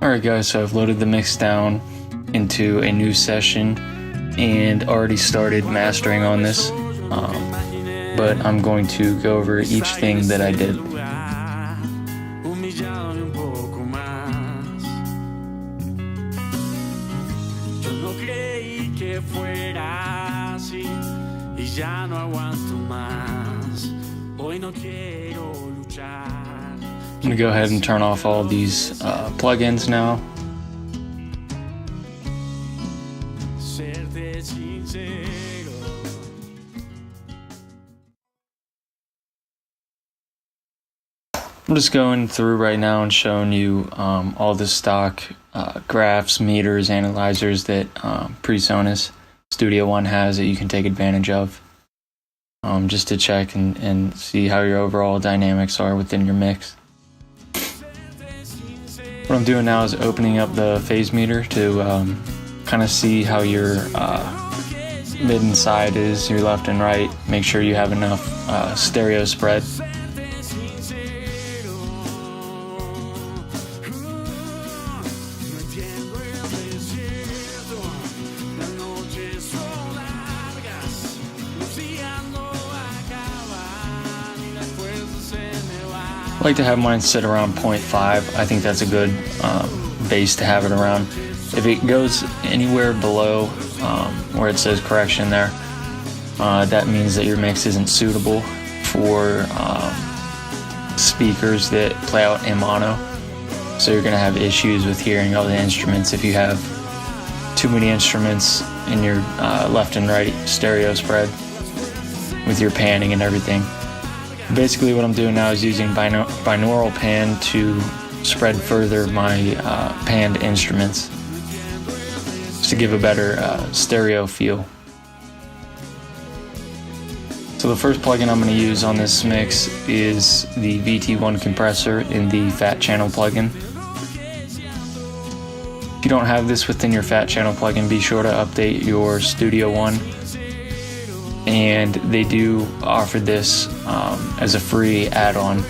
Alright guys, so I've loaded the mix down into a new session and already started mastering on this, but I'm going to go over each thing that I did. I'm going to go ahead and turn off all these plugins now. I'm just going through right now and showing you all the stock graphs, meters, analyzers that PreSonus Studio One has that you can take advantage of, just to check and see how your overall dynamics are within your mix. What I'm doing now is opening up the phase meter to kind of see how your mid and side is, your left and right. Make sure you have enough stereo spread. I like to have mine sit around 0.5. I think that's a good base to have it around. If it goes anywhere below where it says correction there, that means that your mix isn't suitable for speakers that play out in mono. So you're going to have issues with hearing all the instruments if you have too many instruments in your left and right stereo spread with your panning and everything. Basically what I'm doing now is using binaural pan to spread further my panned instruments, just to give a better stereo feel. So the first plugin I'm going to use on this mix is the VT1 compressor in the Fat Channel plugin. If you don't have this within your Fat Channel plugin, be sure to update your Studio One. And they do offer this as a free add-on.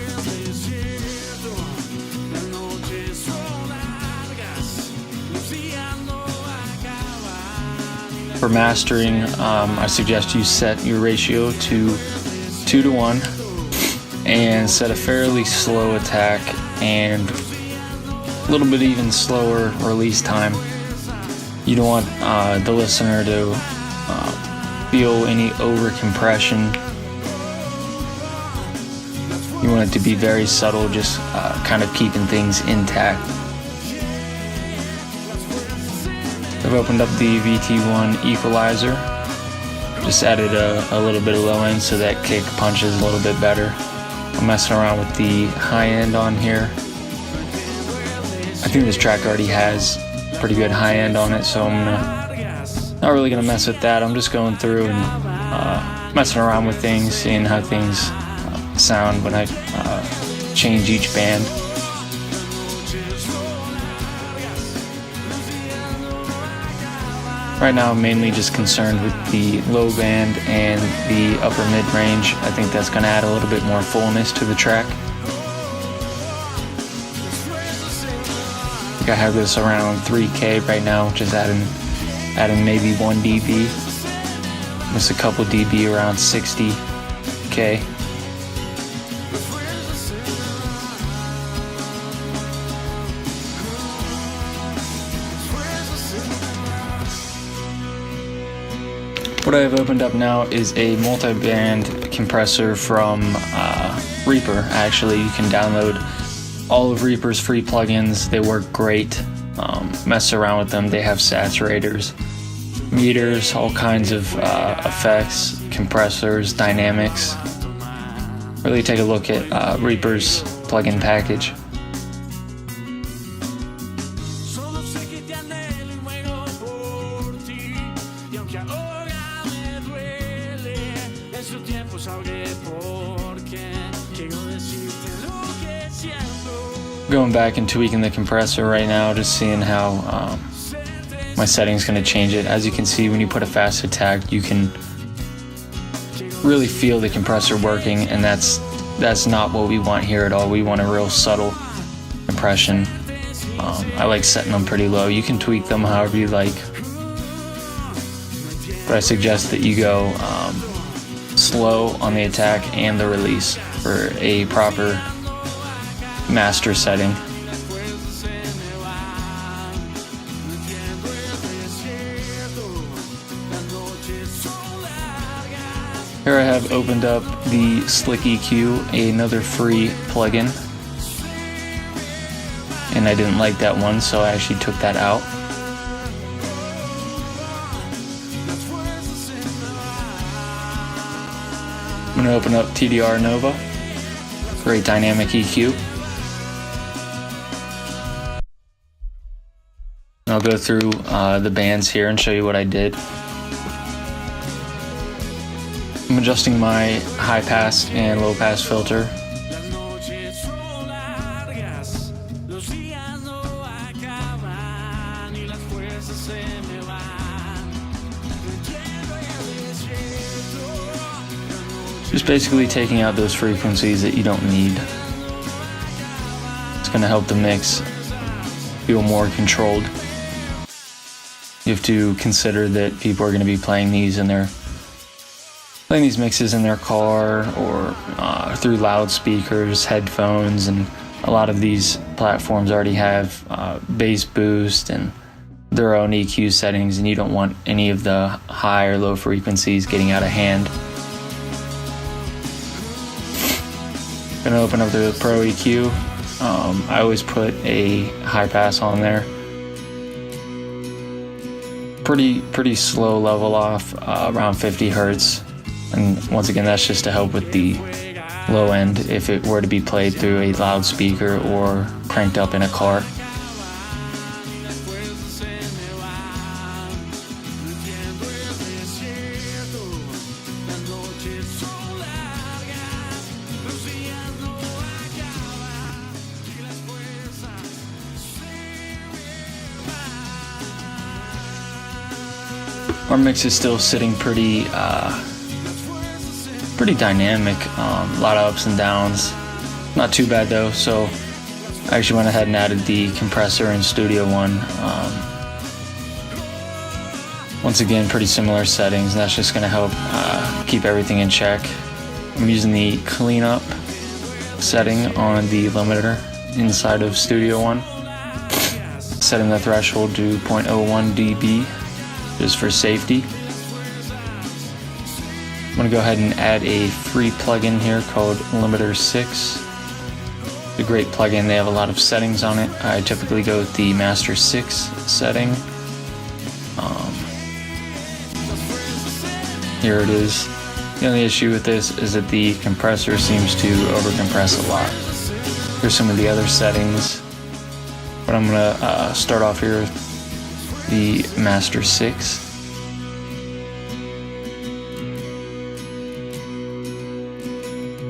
For mastering, I suggest you set your ratio to 2:1 and set a fairly slow attack and a little bit even slower release time. You don't want the listener to feel any over compression. You want it to be very subtle, just kind of keeping things intact. I've opened up the VT1 equalizer, just added a little bit of low end so that kick punches a little bit better. I'm messing around with the high end on here. I think this track already has pretty good high end on it, so I'm not really gonna mess with that. I'm just going through and messing around with things, seeing how things sound when I change each band. Right now I'm mainly just concerned with the low band and the upper mid range. I think that's gonna add a little bit more fullness to the track. I think I have this around 3K right now, which is adding maybe 1 dB, just a couple dB around 60K. What I have opened up now is a multi-band compressor from Reaper. Actually, you can download all of Reaper's free plugins. They work great. Mess around with them. They have saturators, meters, all kinds of effects, compressors, dynamics. Really take a look at Reaper's plugin package. Going back and tweaking the compressor right now, just seeing how my setting's going to change it. As you can see, when you put a fast attack, you can really feel the compressor working, and that's not what we want here at all. We want a real subtle compression. I like setting them pretty low. You can tweak them however you like, but I suggest that you go slow on the attack and the release for a proper master setting. Here I have opened up the Slick EQ, another free plugin, and I didn't like that one, so I actually took that out. I'm going to open up TDR Nova, great dynamic EQ. And I'll go through the bands here and show you what I did. I'm adjusting my high pass and low pass filter. Just basically taking out those frequencies that you don't need. It's going to help the mix feel more controlled. You have to consider that people are going to be playing these mixes in their car or through loudspeakers, headphones, and a lot of these platforms already have bass boost and their own EQ settings, and you don't want any of the high or low frequencies getting out of hand. Gonna open up the Pro EQ. I always put a high pass on there. Pretty slow level off, around 50 hertz. And once again, that's just to help with the low end if it were to be played through a loudspeaker or cranked up in a car. Our mix is still sitting pretty dynamic, a lot of ups and downs. Not too bad though, so I actually went ahead and added the compressor in Studio One. Once again, pretty similar settings, and that's just going to help keep everything in check. I'm using the cleanup setting on the limiter inside of Studio One, setting the threshold to 0.01 dB just for safety. I'm going to go ahead and add a free plugin here called Limiter 6. It's a great plugin. They have a lot of settings on it. I typically go with the Master 6 setting. Here it is. The only issue with this is that the compressor seems to overcompress a lot. Here's some of the other settings, but I'm going to start off here with the Master 6.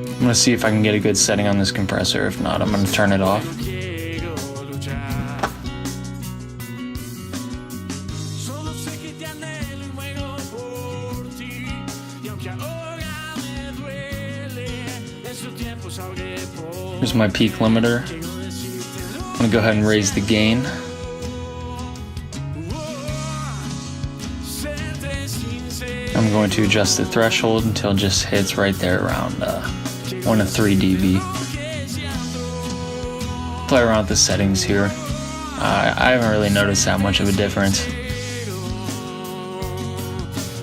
I'm going to see if I can get a good setting on this compressor. If not, I'm going to turn it off. Here's my peak limiter. I'm going to go ahead and raise the gain. I'm going to adjust the threshold until it just hits right there around 1 to 3 dB. Play around with the settings here. I haven't really noticed that much of a difference.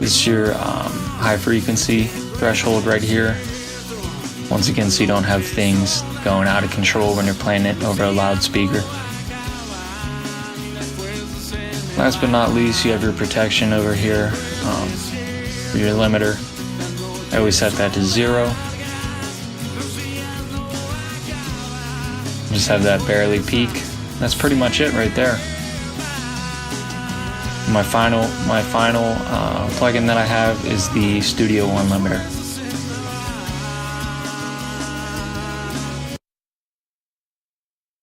This is your high frequency threshold right here. Once again, so you don't have things going out of control when you're playing it over a loudspeaker. Last but not least, you have your protection over here for your limiter. I always set that to 0. Just have that barely peak. That's pretty much it right there. My final plugin that I have is the Studio One limiter.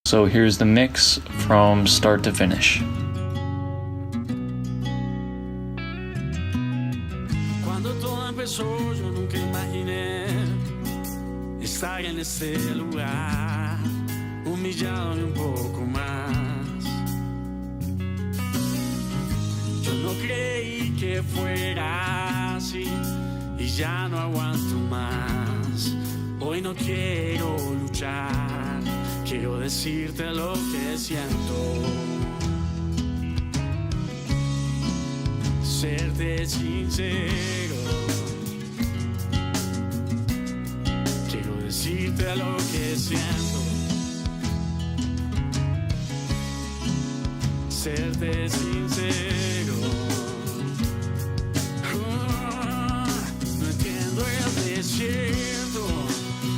So here's the mix from start to finish. Cuando todo empezó, yo nunca imaginé estar en ese lugar, humillándome un poco más. que fuera así y ya no aguanto más. Hoy no quiero luchar, quiero decirte lo que siento. Serte sincero, quiero decirte lo que siento. Serte sincero. No entiendo el desierto,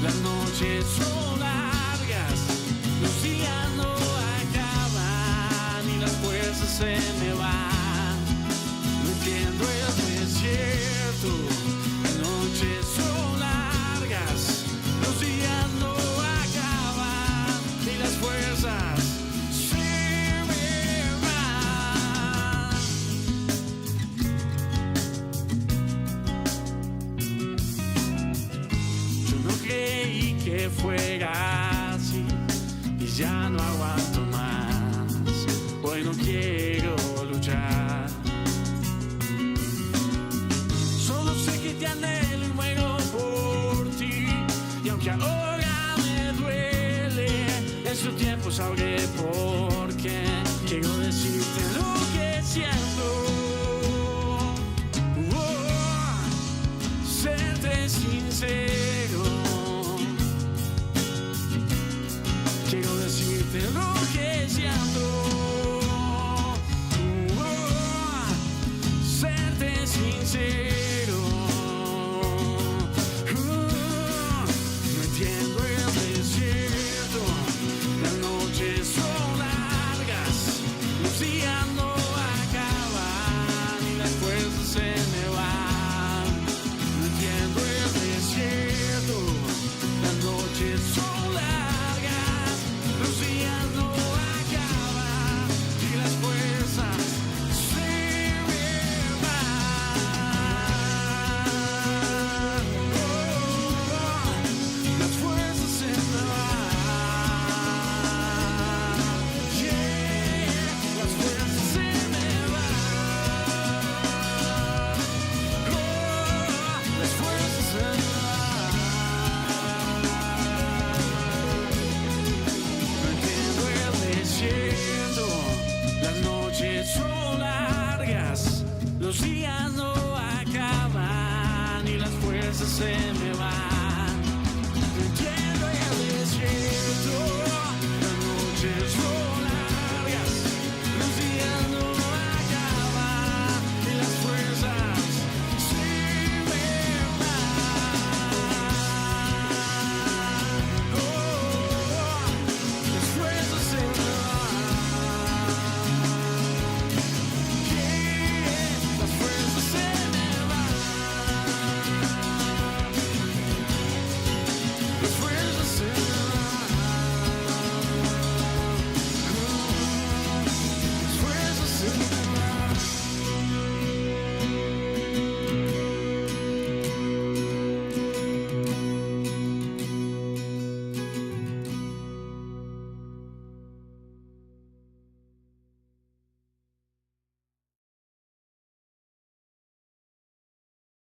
las noches son largas, los días no acaban y las fuerzas se me van. No entiendo el desierto, las noches son largas, los días no acaban y las fuerzas se me van. Yo no creí que fuera así y ya no aguanto más. Hoy no quiero luchar. Solo sé que te anhelo y muero por ti. Y aunque ahora me duele, en su tiempo sabré por qué. Quiero decirte lo que siento. Serte sincero. Quiero decirte lo que siento. Serte sincero. No entiendo el desierto. Las noches son largas, los días no acaban y las fuerzas se me van. No entiendo el desierto. Las noches son largas, los días no acaban y las fuerzas se me van. Las fuerzas se me van. Yeah, las fuerzas se me van. Las fuerzas se me van. No entiendo el desierto, las noches son largas, los días no acaban y las fuerzas se me